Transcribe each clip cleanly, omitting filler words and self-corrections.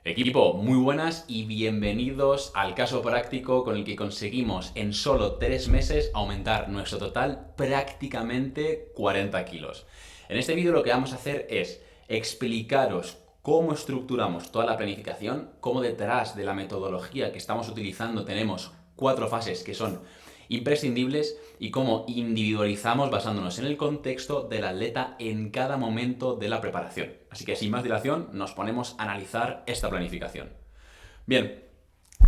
Equipo, muy buenas y bienvenidos al caso práctico con el que conseguimos en solo 3 meses aumentar nuestro total prácticamente 40 kilos. En este vídeo lo que vamos a hacer es explicaros cómo estructuramos toda la planificación, cómo detrás de la metodología que estamos utilizando tenemos 4 fases que son imprescindibles y cómo individualizamos basándonos en el contexto del atleta en cada momento de la preparación. Así que sin más dilación nos ponemos a analizar esta planificación. Bien,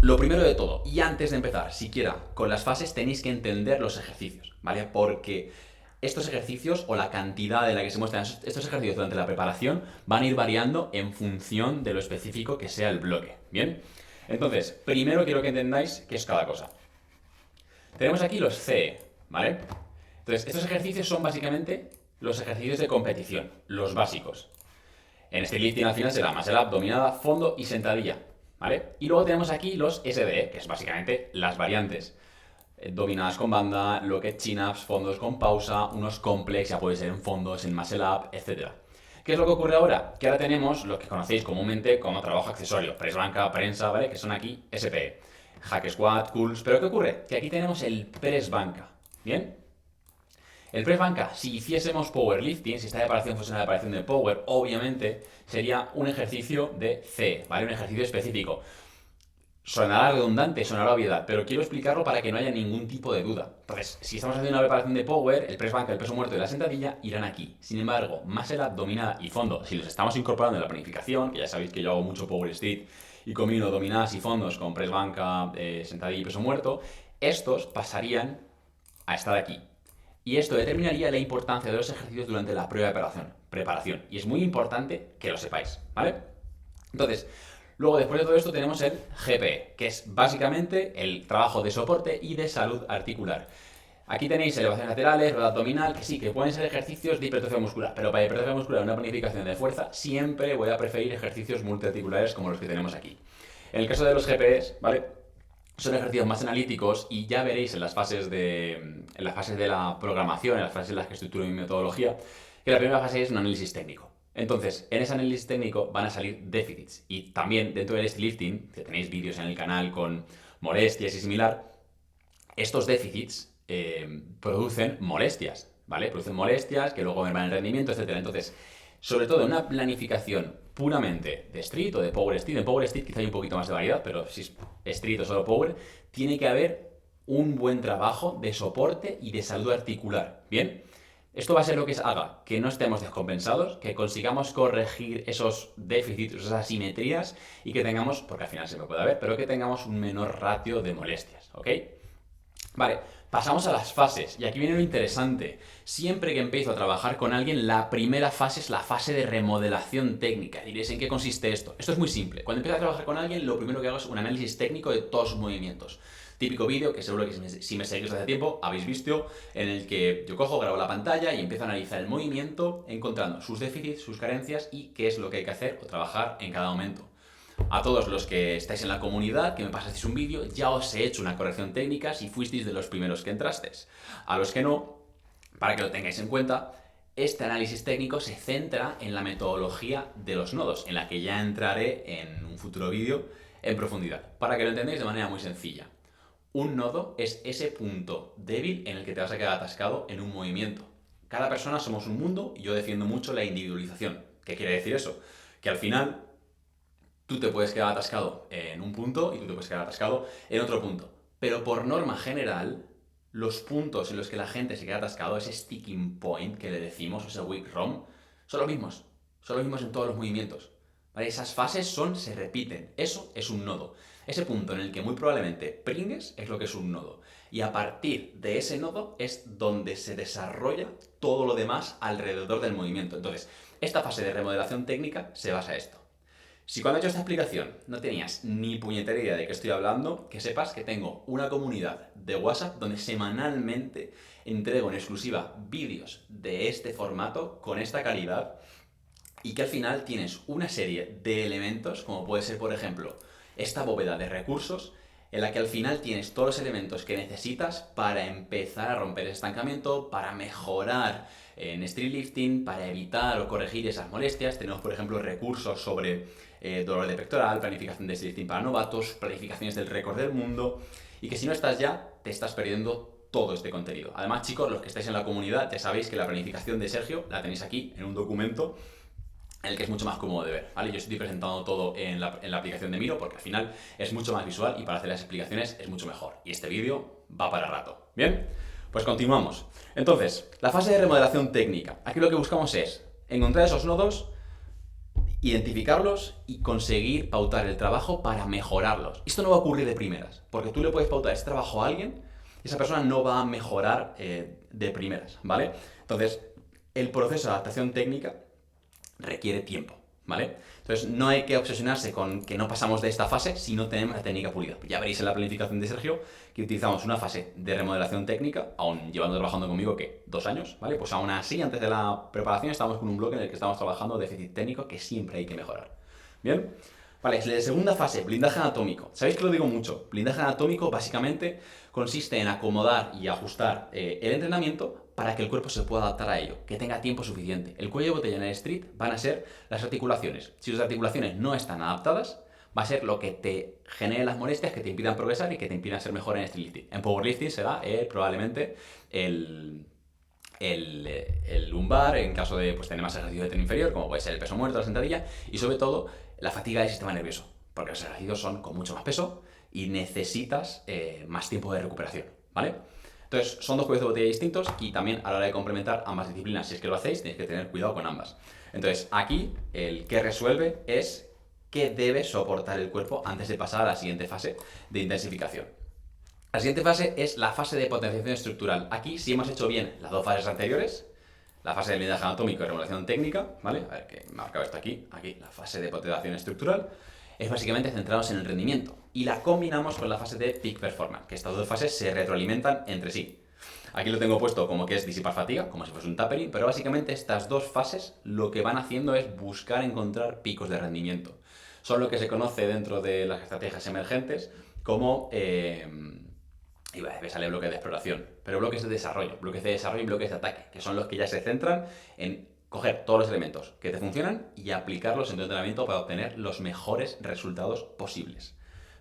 lo primero de todo, y antes de empezar siquiera con las fases, tenéis que entender los ejercicios, ¿vale? Porque estos ejercicios o la cantidad de la que se muestran estos ejercicios durante la preparación van a ir variando en función de lo específico que sea el bloque, ¿bien? Entonces, primero quiero que entendáis qué es cada cosa. Tenemos aquí los CE, ¿vale? Entonces, estos ejercicios son básicamente los ejercicios de competición, los básicos. En este lifting al final será muscle up, dominada, fondo y sentadilla, ¿vale? Y luego tenemos aquí los SDE, que es básicamente las variantes. Dominadas con banda, lo que es chin-ups, fondos con pausa, unos complex, ya puede ser en fondos, en muscle up, etc. ¿Qué es lo que ocurre ahora? Que ahora tenemos lo que conocéis comúnmente como trabajo accesorio, press banca, prensa, ¿vale? Que son aquí SPE. Hack squat, curls, pero ¿qué ocurre? Que aquí tenemos el press banca, ¿bien? El press banca, si hiciésemos powerlifting, si esta preparación fuese una preparación de power, obviamente sería un ejercicio de C, ¿vale? Un ejercicio específico. Sonará redundante, sonará obviedad, pero quiero explicarlo para que no haya ningún tipo de duda. Entonces, si estamos haciendo una preparación de power, el press banca, el peso muerto y la sentadilla irán aquí. Sin embargo, muscle up, dominada y fondo, si los estamos incorporando en la planificación, que ya sabéis que yo hago mucho power street y combino dominadas y fondos con press banca, sentadilla y peso muerto, estos pasarían a estar aquí. Y esto determinaría la importancia de los ejercicios durante la prueba de preparación. Y es muy importante que lo sepáis, ¿vale? Entonces, luego después de todo esto tenemos el GPE, que es básicamente el trabajo de soporte y de salud articular. Aquí tenéis elevaciones laterales, rueda abdominal, que sí, que pueden ser ejercicios de hipertrofia muscular, pero para hipertrofia muscular, una planificación de fuerza, siempre voy a preferir ejercicios multiarticulares como los que tenemos aquí. En el caso de los GPEs, ¿vale? Son ejercicios más analíticos y ya veréis en las fases de la programación, en las fases en las que estructuro mi metodología, que la primera fase es un análisis técnico. Entonces, en ese análisis técnico van a salir déficits. Y también dentro del lifting, que tenéis vídeos en el canal con molestias y similar, estos déficits producen molestias, ¿vale? Producen molestias que luego merman el rendimiento, etc. Entonces, sobre todo en una planificación puramente de street o de power street, en power street quizá hay un poquito más de variedad, pero si es street o solo power, tiene que haber un buen trabajo de soporte y de salud articular, ¿bien? Esto va a ser lo que haga que no estemos descompensados, que consigamos corregir esos déficits, esas asimetrías y que tengamos, porque al final se me puede ver, pero que tengamos un menor ratio de molestias, ¿ok? Vale, pasamos a las fases. Y aquí viene lo interesante. Siempre que empiezo a trabajar con alguien, la primera fase es la fase de remodelación técnica. Diréis, ¿en qué consiste esto? Esto es muy simple. Cuando empiezo a trabajar con alguien, lo primero que hago es un análisis técnico de todos sus movimientos. Típico vídeo que seguro que si me seguís hace tiempo habéis visto, en el que yo cojo, grabo la pantalla y empiezo a analizar el movimiento, encontrando sus déficits, sus carencias y qué es lo que hay que hacer o trabajar en cada momento. A todos los que estáis en la comunidad, que me pasasteis un vídeo, ya os he hecho una corrección técnica si fuisteis de los primeros que entrasteis. A los que no, para que lo tengáis en cuenta, este análisis técnico se centra en la metodología de los nodos, en la que ya entraré en un futuro vídeo en profundidad, para que lo entendáis de manera muy sencilla. Un nodo es ese punto débil en el que te vas a quedar atascado en un movimiento. Cada persona somos un mundo y yo defiendo mucho la individualización. ¿Qué quiere decir eso? Que al final tú te puedes quedar atascado en un punto y tú te puedes quedar atascado en otro punto. Pero por norma general, los puntos en los que la gente se queda atascado, ese sticking point que le decimos, o ese weak ROM, son los mismos. Son los mismos en todos los movimientos. ¿Vale? Esas fases se repiten. Eso es un nodo. Ese punto en el que muy probablemente pringues es lo que es un nodo. Y a partir de ese nodo es donde se desarrolla todo lo demás alrededor del movimiento. Entonces, esta fase de remodelación técnica se basa en esto. Si cuando he hecho esta explicación no tenías ni puñetera idea de qué estoy hablando, que sepas que tengo una comunidad de WhatsApp donde semanalmente entrego en exclusiva vídeos de este formato, con esta calidad, y que al final tienes una serie de elementos, como puede ser, por ejemplo, esta bóveda de recursos, en la que al final tienes todos los elementos que necesitas para empezar a romper ese estancamiento, para mejorar en street lifting, para evitar o corregir esas molestias. Tenemos, por ejemplo, recursos sobre dolor de pectoral, planificación de lifting para novatos, planificaciones del récord del mundo, y que si no estás ya, te estás perdiendo todo este contenido. Además, chicos, los que estáis en la comunidad, ya sabéis que la planificación de Sergio la tenéis aquí en un documento en el que es mucho más cómodo de ver, ¿vale? Yo estoy presentando todo en la aplicación de Miro porque al final es mucho más visual y para hacer las explicaciones es mucho mejor. Y este vídeo va para rato. ¿Bien? Pues continuamos. Entonces, la fase de remodelación técnica. Aquí lo que buscamos es encontrar esos nodos, identificarlos y conseguir pautar el trabajo para mejorarlos. Esto no va a ocurrir de primeras, porque tú le puedes pautar ese trabajo a alguien y esa persona no va a mejorar de primeras, ¿vale? Entonces, el proceso de adaptación técnica requiere tiempo, ¿vale? Entonces no hay que obsesionarse con que no pasamos de esta fase si no tenemos la técnica pulida. Ya veréis en la planificación de Sergio que utilizamos una fase de remodelación técnica, aún llevando trabajando conmigo, ¿qué? 2 años, ¿vale? Pues aún así, antes de la preparación, estamos con un bloque en el que estamos trabajando déficit técnico que siempre hay que mejorar. ¿Bien? Vale, la segunda fase, blindaje anatómico. Sabéis que lo digo mucho. Blindaje anatómico básicamente consiste en acomodar y ajustar el entrenamiento para que el cuerpo se pueda adaptar a ello, que tenga tiempo suficiente. El cuello de botella en el street van a ser las articulaciones. Si las articulaciones no están adaptadas, va a ser lo que te genere las molestias, que te impidan progresar y que te impidan ser mejor en streetlifting. En powerlifting será probablemente el lumbar, en caso de pues, tener más ejercicio de tren inferior, como puede ser el peso muerto, la sentadilla, y sobre todo la fatiga del sistema nervioso, porque los ejercicios son con mucho más peso y necesitas más tiempo de recuperación, ¿vale? Entonces, son dos cuellos de botella distintos y también a la hora de complementar ambas disciplinas, si es que lo hacéis, tenéis que tener cuidado con ambas. Entonces, aquí el que resuelve es qué debe soportar el cuerpo antes de pasar a la siguiente fase de intensificación. La siguiente fase es la fase de potenciación estructural. Aquí, si hemos hecho bien las dos fases anteriores, la fase de blindaje anatómico y regulación técnica, ¿vale? A ver, que he marcado esto aquí, la fase de potenciación estructural, es básicamente centrados en el rendimiento. Y la combinamos con la fase de peak performance, que estas dos fases se retroalimentan entre sí. Aquí lo tengo puesto como que es disipar fatiga, como si fuese un tapering, pero básicamente estas dos fases lo que van haciendo es buscar encontrar picos de rendimiento. Son lo que se conoce dentro de las estrategias emergentes como... me sale bloques de exploración, pero bloques de desarrollo y bloques de ataque, que son los que ya se centran en coger todos los elementos que te funcionan y aplicarlos en tu entrenamiento para obtener los mejores resultados posibles.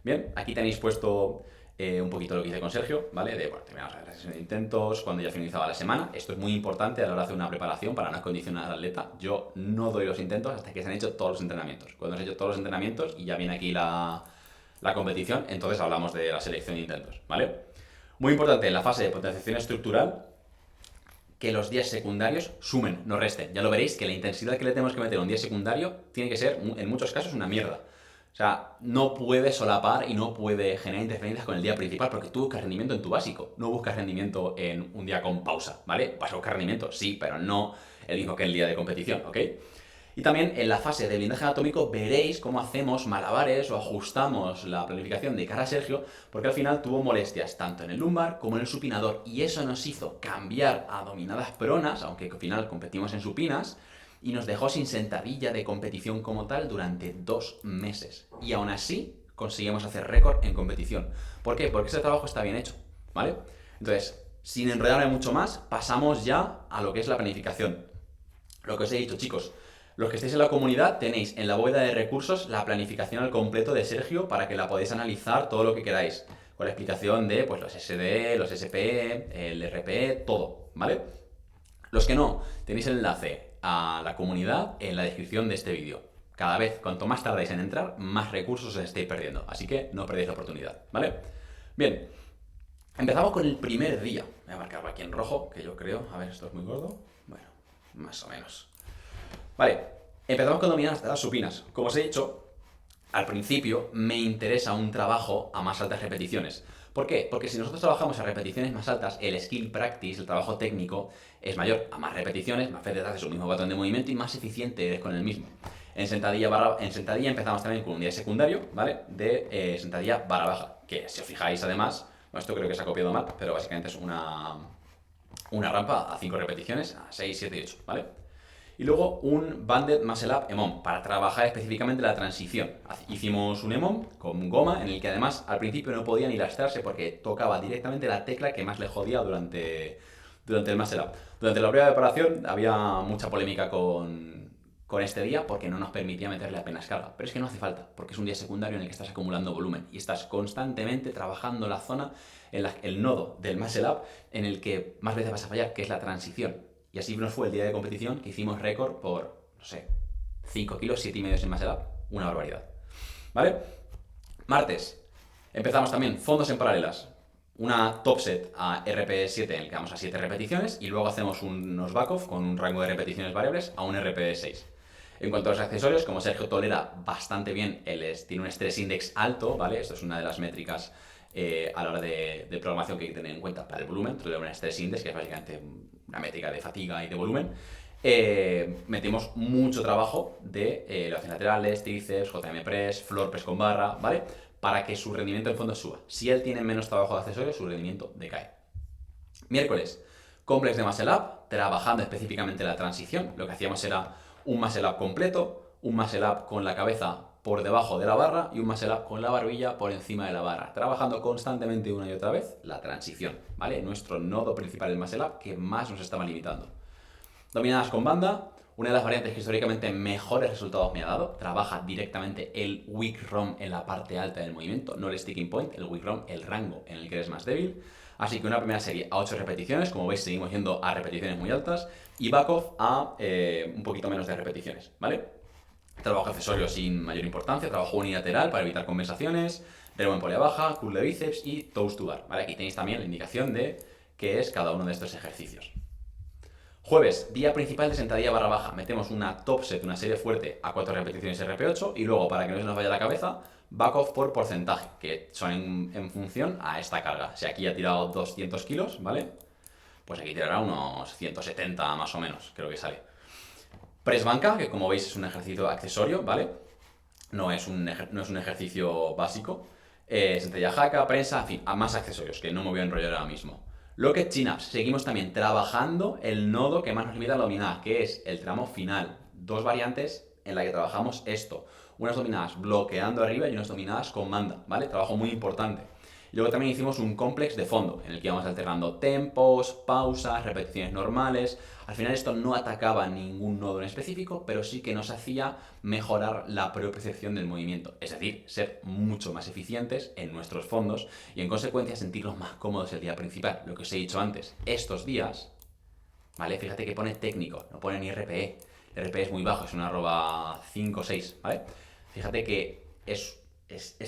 Bien, aquí tenéis puesto un poquito lo que hice con Sergio, ¿vale? Terminamos la sesión de intentos, cuando ya finalizaba la semana. Esto es muy importante a la hora de hacer una preparación para no condicionar al atleta. Yo no doy los intentos hasta que se han hecho todos los entrenamientos. Cuando se han hecho todos los entrenamientos y ya viene aquí la competición, entonces hablamos de la selección de intentos, ¿vale? Muy importante en la fase de potenciación estructural que los días secundarios sumen, no resten. Ya lo veréis que la intensidad que le tenemos que meter a un día secundario tiene que ser, en muchos casos, una mierda. O sea, no puede solapar y no puede generar interferencias con el día principal porque tú buscas rendimiento en tu básico, no buscas rendimiento en un día con pausa, ¿vale? Vas a buscar rendimiento, sí, pero no el mismo que el día de competición, ¿ok? Y también en la fase de blindaje anatómico veréis cómo hacemos malabares o ajustamos la planificación de cara a Sergio, porque al final tuvo molestias tanto en el lumbar como en el supinador, y eso nos hizo cambiar a dominadas pronas, aunque al final competimos en supinas, y nos dejó sin sentadilla de competición como tal durante 2 meses. Y aún así conseguimos hacer récord en competición. ¿Por qué? Porque ese trabajo está bien hecho, ¿vale? Entonces, sin enredarme mucho más, pasamos ya a lo que es la planificación. Lo que os he dicho, chicos. Los que estéis en la comunidad tenéis en la bóveda de recursos la planificación al completo de Sergio para que la podáis analizar todo lo que queráis. Con la explicación de pues, los SD, los SP, el RP, todo, ¿vale? Los que no, tenéis el enlace a la comunidad en la descripción de este vídeo. Cada vez, cuanto más tardáis en entrar, más recursos os estáis perdiendo. Así que no perdéis la oportunidad, ¿vale? Bien, empezamos con el primer día. Voy a marcarlo aquí en rojo, que yo creo... A ver, esto es muy gordo. Bueno, más o menos. Vale, empezamos con dominadas de las supinas. Como os he dicho, al principio me interesa un trabajo a más altas repeticiones. ¿Por qué? Porque si nosotros trabajamos a repeticiones más altas, el skill practice, el trabajo técnico, es mayor. A más repeticiones, más veces haces un mismo patrón de movimiento y más eficiente eres con el mismo. En sentadilla empezamos también con un día secundario, ¿vale? De sentadilla barra baja, que si os fijáis además, bueno, esto creo que se ha copiado mal, pero básicamente es una rampa a 5 repeticiones, a 6, 7 y 8, ¿vale? Y luego un Banded Muscle Up EMOM, para trabajar específicamente la transición. Hicimos un EMOM con goma, en el que además al principio no podía ni lastrarse porque tocaba directamente la tecla que más le jodía durante el Muscle Up. Durante la prueba de preparación había mucha polémica con con este día porque no nos permitía meterle apenas carga. Pero es que no hace falta, porque es un día secundario en el que estás acumulando volumen y estás constantemente trabajando la zona, el nodo del muscle up en el que más veces vas a fallar, que es la transición. Y así nos fue el día de competición que hicimos récord por, no sé, 5 kilos, 7,5 en muscle up. Una barbaridad. ¿Vale? Martes. Empezamos también fondos en paralelas. Una top set a RP7 en el que vamos a 7 repeticiones y luego hacemos unos back-off con un rango de repeticiones variables a un RP6. En cuanto a los accesorios, como Sergio tolera bastante bien, tiene un stress index alto, ¿vale? Esto es una de las métricas a la hora de programación que hay que tener en cuenta para el volumen. Tolera un stress index, que es básicamente una métrica de fatiga y de volumen. Metimos mucho trabajo de elevaciones laterales, tríceps, JM press, floor press con barra, ¿vale? Para que su rendimiento en fondo suba. Si él tiene menos trabajo de accesorios, su rendimiento decae. Miércoles, complex de muscle up, trabajando específicamente la transición. Lo que hacíamos era un muscle up completo, un muscle up con la cabeza por debajo de la barra y un muscle up con la barbilla por encima de la barra, trabajando constantemente una y otra vez la transición, ¿vale? Nuestro nodo principal del muscle up que más nos estaba limitando. Dominadas con banda, una de las variantes que históricamente mejores resultados me ha dado. Trabaja directamente el weak ROM en la parte alta del movimiento, no el sticking point, el weak ROM, el rango en el que eres más débil. Así que una primera serie a 8 repeticiones, como veis seguimos yendo a repeticiones muy altas, y back off a un poquito menos de repeticiones, ¿vale? Trabajo accesorio sin mayor importancia, trabajo unilateral para evitar compensaciones, remo en polea baja, curl de bíceps y toes to bar, ¿vale? Aquí tenéis también la indicación de qué es cada uno de estos ejercicios. Jueves, día principal de sentadilla barra baja. Metemos una top set, una serie fuerte a 4 repeticiones RP8 y luego, para que no se nos vaya la cabeza, back off por porcentaje, que son en función a esta carga. Si aquí ha tirado 200 kilos, ¿vale? Pues aquí tirará unos 170 más o menos, creo que sale. Press banca, que como veis es un ejercicio accesorio, ¿vale? No es un ejercicio básico. Sentadilla jaca, prensa, en fin, a más accesorios, que no me voy a enrollar ahora mismo. Locket chin-ups. Seguimos también trabajando el nodo que más nos limita la dominada, que es el tramo final. Dos variantes en las que trabajamos esto. Unas dominadas bloqueando arriba y unas dominadas con banda, ¿vale? Trabajo muy importante. Y luego también hicimos un complex de fondo, en el que íbamos alternando tempos, pausas, repeticiones normales. Al final esto no atacaba ningún nodo en específico, pero sí que nos hacía mejorar la propiocepción del movimiento. Es decir, ser mucho más eficientes en nuestros fondos y en consecuencia sentirnos más cómodos el día principal. Lo que os he dicho antes, estos días, ¿vale? Fíjate que pone técnico, no pone ni RPE. El RPE es muy bajo, es una @5 o 6, ¿vale? Fíjate que es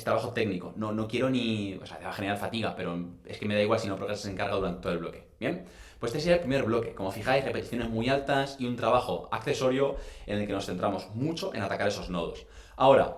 trabajo técnico, no quiero ni... O sea, te va a generar fatiga, pero es que me da igual si no progresas en carga durante todo el bloque. ¿Bien? Pues este sería el primer bloque. Como fijáis, repeticiones muy altas y un trabajo accesorio en el que nos centramos mucho en atacar esos nodos. Ahora,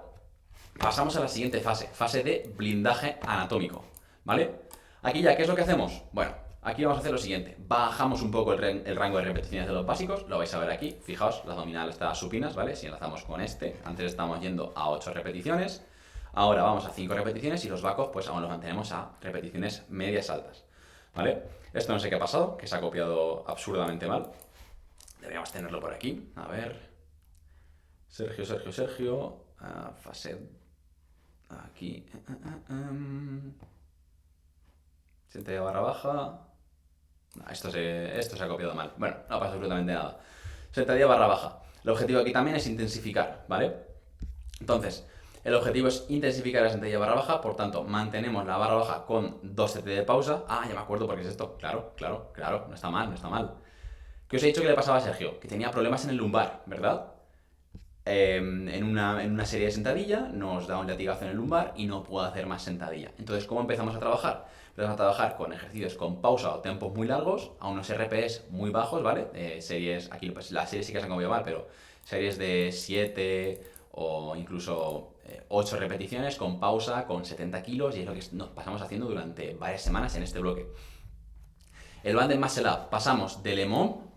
pasamos a la siguiente fase de blindaje anatómico, ¿vale? Aquí ya, ¿qué es lo que hacemos? Bueno, aquí vamos a hacer lo siguiente. Bajamos un poco el rango de repeticiones de los básicos, lo vais a ver aquí. Fijaos, la abdominal está supinas, ¿vale? Si enlazamos con este, antes estábamos yendo a 8 repeticiones. Ahora vamos a 5 repeticiones y los back-off pues aún los mantenemos a repeticiones medias altas, ¿vale? Esto no sé qué ha pasado, que se ha copiado absurdamente mal. Deberíamos tenerlo por aquí. A ver. Sergio. Fase. Aquí. Sentadilla barra baja. No, esto se ha copiado mal. Bueno, no pasa absolutamente nada. Sentadilla barra baja. El objetivo aquí también es intensificar, ¿vale? Entonces, el objetivo es intensificar la sentadilla barra baja, por tanto, mantenemos la barra baja con 2 CT de pausa. Ah, ya me acuerdo por qué es esto. Claro, no está mal. ¿Qué os he dicho que le pasaba a Sergio? Que tenía problemas en el lumbar, ¿verdad? En una serie de sentadilla nos da un latigazo en el lumbar y no puedo hacer más sentadilla. Entonces, ¿cómo empezamos a trabajar? Empezamos a trabajar con ejercicios con pausa o tempos muy largos, a unos RPs muy bajos, ¿vale? Series, aquí pues, las series sí que se han copiado mal, pero series de 7 o incluso 8 repeticiones con pausa, con 70 kilos, y es lo que nos pasamos haciendo durante varias semanas en este bloque. El Banded Muscle Up, pasamos del EMOM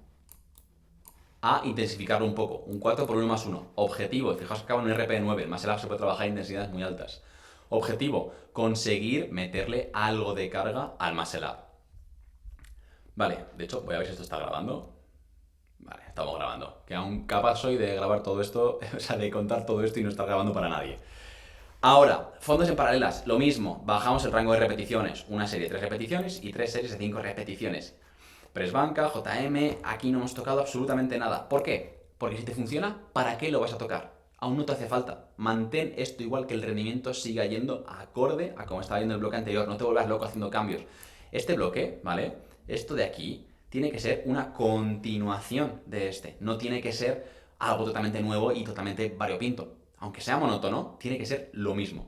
a intensificarlo un poco, un 4x1+1. Objetivo, fijaos que acaba en un RP9, el Muscle Up se puede trabajar en intensidades muy altas. Objetivo, conseguir meterle algo de carga al Muscle Up. Vale, de hecho, voy a ver si esto está grabando. Vale, estamos grabando. Que aún capaz soy de grabar todo esto, o sea, de contar todo esto y no estar grabando para nadie. Ahora, fondos en paralelas, lo mismo. Bajamos el rango de repeticiones. Una serie de 3 repeticiones y 3 series de 5 repeticiones. Press banca, JM, aquí no hemos tocado absolutamente nada. ¿Por qué? Porque si te funciona, ¿para qué lo vas a tocar? Aún no te hace falta. Mantén esto igual, que el rendimiento siga yendo acorde a como estaba yendo el bloque anterior. No te vuelvas loco haciendo cambios. Este bloque, ¿vale? Esto de aquí tiene que ser una continuación de este. No tiene que ser algo totalmente nuevo y totalmente variopinto. Aunque sea monótono, tiene que ser lo mismo.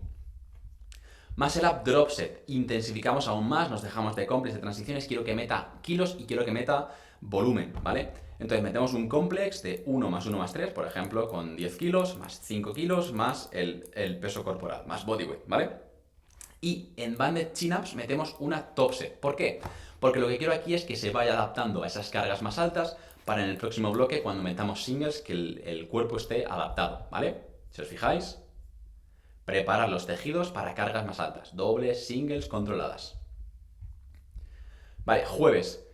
Muscle Up Drop Set. Intensificamos aún más, nos dejamos de complex, de transiciones. Quiero que meta kilos y quiero que meta volumen, ¿vale? Entonces metemos un complex de 1 más 1 más 3, por ejemplo, con 10 kilos, más 5 kilos, más el peso corporal, más body weight, ¿vale? Y en Banded Chin-Ups metemos una top set. ¿Por qué? Porque lo que quiero aquí es que se vaya adaptando a esas cargas más altas para en el próximo bloque, cuando metamos singles, que el cuerpo esté adaptado, ¿vale? Si os fijáis, preparar los tejidos para cargas más altas, dobles, singles, controladas. Vale, jueves,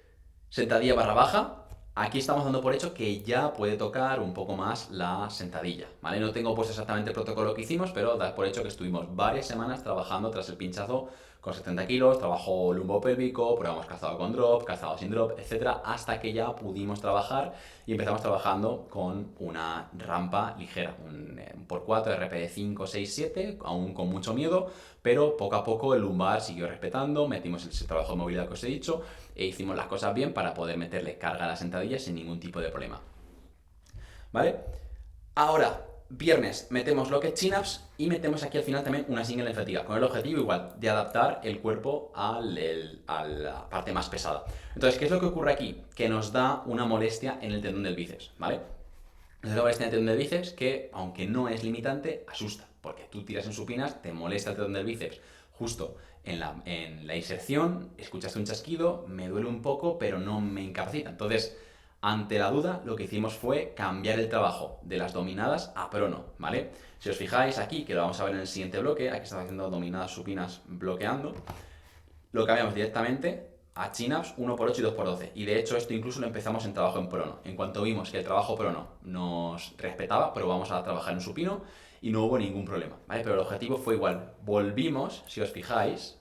sentadilla barra baja. Aquí estamos dando por hecho que ya puede tocar un poco más la sentadilla, ¿vale? No tengo puesto exactamente el protocolo que hicimos, pero da por hecho que estuvimos varias semanas trabajando tras el pinchazo con 70 kilos, trabajo lumbopélvico, probamos calzado con drop, calzado sin drop, etcétera, hasta que ya pudimos trabajar y empezamos trabajando con una rampa ligera, un x4, RPE 5, 6, 7, aún con mucho miedo, pero poco a poco el lumbar siguió respetando, metimos ese trabajo de movilidad que os he dicho e hicimos las cosas bien para poder meterle carga a la sentadilla sin ningún tipo de problema. ¿Vale? Ahora, viernes metemos lo que es chin-ups y metemos aquí al final también una single en fatiga, con el objetivo igual de adaptar el cuerpo a la parte más pesada. Entonces, ¿qué es lo que ocurre aquí? Que nos da una molestia en el tendón del bíceps, ¿vale? Nos da una molestia en el tendón del bíceps que, aunque no es limitante, asusta, porque tú tiras en supinas, te molesta el tendón del bíceps justo en la inserción, escuchaste un chasquido, me duele un poco, pero no me incapacita. Entonces, ante la duda, lo que hicimos fue cambiar el trabajo de las dominadas a prono, ¿vale? Si os fijáis aquí, que lo vamos a ver en el siguiente bloque, aquí estamos haciendo dominadas supinas bloqueando, lo cambiamos directamente a chin-ups 1x8 y 2x12. Y de hecho esto incluso lo empezamos en trabajo en prono. En cuanto vimos que el trabajo prono nos respetaba, probamos a trabajar en supino y no hubo ningún problema, ¿vale? Pero el objetivo fue igual. Volvimos, si os fijáis,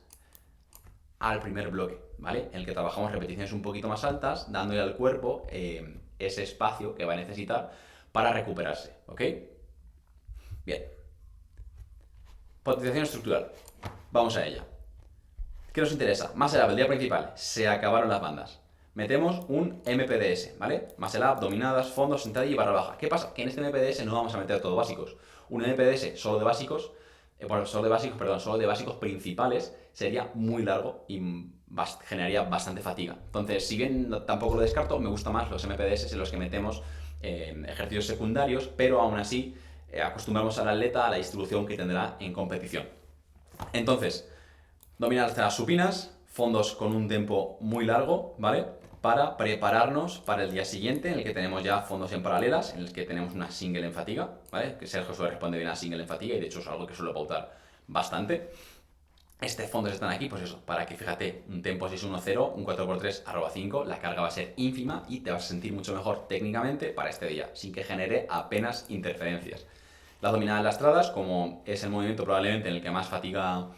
al primer bloque, ¿vale? En el que trabajamos repeticiones un poquito más altas, dándole al cuerpo ese espacio que va a necesitar para recuperarse, ¿ok? Bien. Potenciación estructural. Vamos a ella. ¿Qué nos interesa? Muscle Up, el día principal. Se acabaron las bandas. Metemos un MPDS, ¿vale? Muscle Up, dominadas, fondos, sentadilla y barra baja. ¿Qué pasa? Que en este MPDS no vamos a meter todo básicos. Un MPDS solo de básicos, solo de básicos principales sería muy largo y generaría bastante fatiga. Entonces, si bien tampoco lo descarto, me gustan más los MPDS en los que metemos ejercicios secundarios, pero aún así acostumbramos al atleta a la distribución que tendrá en competición. Entonces, dominadas supinas, fondos con un tempo muy largo, ¿vale? Para prepararnos para el día siguiente, en el que tenemos ya fondos en paralelas, en el que tenemos una single en fatiga, ¿vale? Que Sergio suele responder bien a single en fatiga y de hecho es algo que suelo pautar bastante. Fondos están aquí, pues eso, para que, fíjate, un tempo 6-1-0, un 4x3 @5, la carga va a ser ínfima y te vas a sentir mucho mejor técnicamente para este día, sin que genere apenas interferencias. Las dominadas lastradas, como es el movimiento probablemente en el que más fatiga,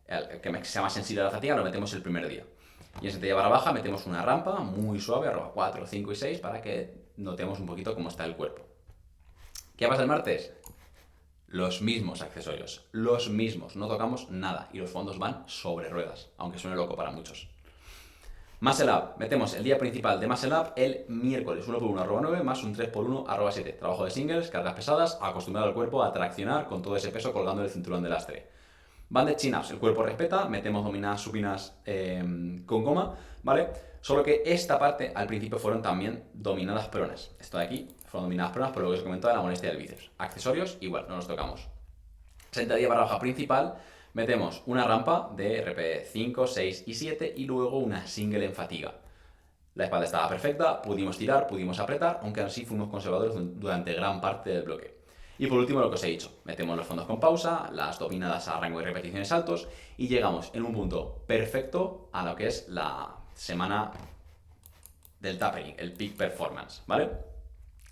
el que sea más sensible a la fatiga, lo metemos el primer día. Y en sentadilla barra baja metemos una rampa muy suave, @4, 5 y 6, para que notemos un poquito cómo está el cuerpo. ¿Qué pasa el martes? Los mismos accesorios, los mismos, no tocamos nada y los fondos van sobre ruedas, aunque suene loco para muchos. Muscle Up, metemos el día principal de Muscle Up el miércoles, 1x1 @9 más un 3x1 @7. Trabajo de singles, cargas pesadas, acostumbrado al cuerpo a traccionar con todo ese peso colgando del cinturón de lastre. Banded chin-ups, el cuerpo respeta, metemos dominadas supinas con goma, ¿vale? Solo que esta parte al principio fueron también dominadas pronas. Esto de aquí fueron dominadas pronas por lo que os comentaba de la molestia del bíceps. Accesorios, igual, no los tocamos. Sentadilla barra baja principal, metemos una rampa de RPE 5, 6 y 7 y luego una single en fatiga. La espalda estaba perfecta, pudimos tirar, pudimos apretar, aunque así fuimos conservadores durante gran parte del bloque. Y por último, lo que os he dicho, metemos los fondos con pausa, las dominadas a rango de repeticiones altos y llegamos en un punto perfecto a lo que es la semana del tapering, el peak performance, ¿vale?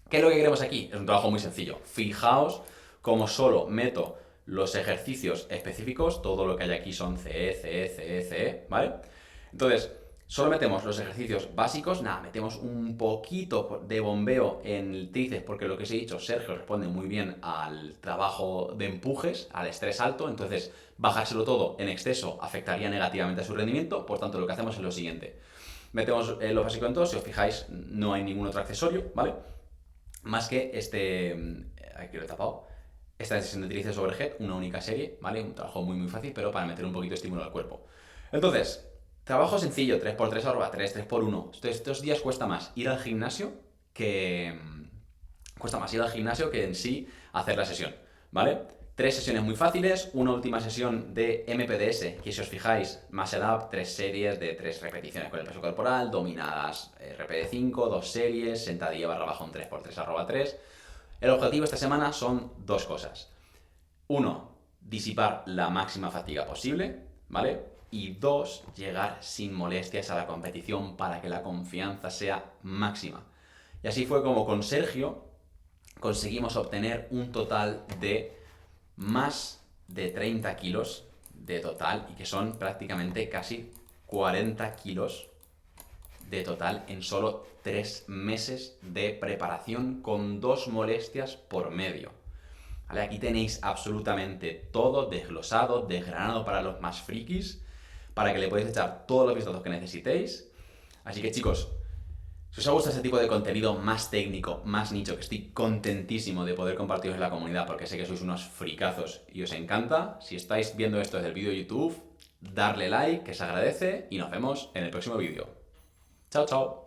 ¿Qué es lo que queremos aquí? Es un trabajo muy sencillo. Fijaos cómo solo meto los ejercicios específicos, todo lo que hay aquí son CE, CE, CE, CE, ¿vale? Entonces, Solo metemos los ejercicios básicos, nada, metemos un poquito de bombeo en el tríceps, porque lo que os he dicho, Sergio responde muy bien al trabajo de empujes, al estrés alto, entonces bajárselo todo en exceso afectaría negativamente a su rendimiento, por tanto lo que hacemos es lo siguiente. Metemos lo básico en todo, si os fijáis no hay ningún otro accesorio, ¿vale? Más que aquí lo he tapado, esta sesión de tríceps overhead, una única serie, ¿vale? Un trabajo muy fácil, pero para meter un poquito de estímulo al cuerpo. Entonces, trabajo sencillo, 3x3 arroba 3, 3x1. Estos días cuesta más ir al gimnasio que... Cuesta más ir al gimnasio que en sí hacer la sesión, ¿vale? 3 sesiones muy fáciles, una última sesión de MPDS, que si os fijáis, Muscle Up, 3 series de 3 repeticiones con el peso corporal, dominadas RP de 5, 2 series, sentadilla barra baja un 3x3 arroba 3. El objetivo esta semana son 2 cosas. 1, disipar la máxima fatiga posible, ¿vale? Y 2, llegar sin molestias a la competición para que la confianza sea máxima. Y así fue como con Sergio conseguimos obtener un total de más de 30 kilos de total, y que son prácticamente casi 40 kilos de total en solo 3 meses de preparación con 2 molestias por medio. ¿Vale? Aquí tenéis absolutamente todo desglosado, desgranado para los más frikis, para que le podáis echar todos los vistazos que necesitéis. Así que chicos, si os ha gustado este tipo de contenido más técnico, más nicho, que estoy contentísimo de poder compartiros en la comunidad porque sé que sois unos fricazos y os encanta, si estáis viendo esto desde el vídeo de YouTube, darle like, que se agradece, y nos vemos en el próximo vídeo. Chao, chao.